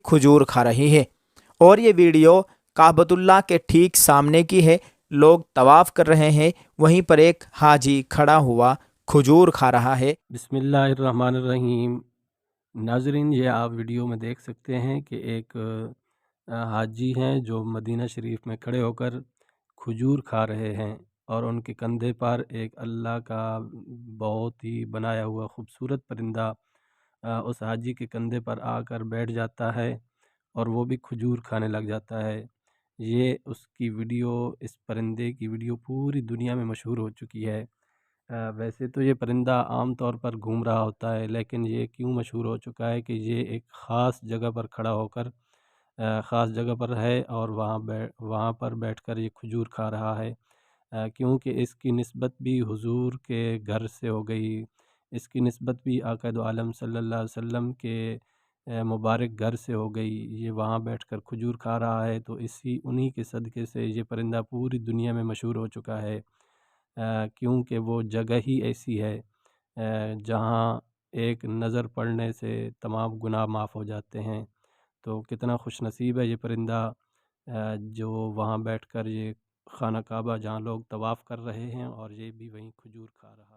खजूर खा रही है। और ये वीडियो काबतुल्लाह के ठीक सामने की है। लोग तवाफ़ कर रहे हैं, वहीं पर एक हाजी खड़ा हुआ खजूर खा रहा है। बिस्मिल्लाहिर्रहमानिर्रहीम। नाजरीन, ये आप वीडियो में देख सकते हैं कि एक हाजी हैं जो मदीना शरीफ में खड़े होकर खजूर खा रहे हैं, और उनके कंधे पर एक अल्लाह का बहुत ही बनाया हुआ खूबसूरत परिंदा उस हाजी के कंधे पर आकर बैठ जाता है और वो भी खजूर खाने लग जाता है। ये उसकी वीडियो, इस परिंदे की वीडियो पूरी दुनिया में मशहूर हो चुकी है। वैसे तो ये परिंदा आम तौर पर घूम रहा होता है, लेकिन ये क्यों मशहूर हो चुका है कि ये एक ख़ास जगह पर खड़ा होकर ख़ास जगह पर है और वहाँ पर बैठकर ये खजूर खा रहा है। क्योंकि इसकी निस्बत भी हुज़ूर के घर से हो गई, इसकी निस्बत भी आक़ा दो आलम सल्लल्लाहु अलैहि वसल्लम के मुबारक घर से हो गई। ये वहाँ बैठकर खजूर खा रहा है, तो उन्हीं के सदक़े से ये परिंदा पूरी दुनिया में मशहूर हो चुका है। क्योंकि वो जगह ही ऐसी है जहाँ एक नज़र पड़ने से तमाम गुनाह माफ़ हो जाते हैं। तो कितना खुश नसीब है ये परिंदा जो वहाँ बैठकर ये खाना काबा जहाँ लोग तवाफ़ कर रहे हैं और ये भी वहीं खजूर खा रहा है।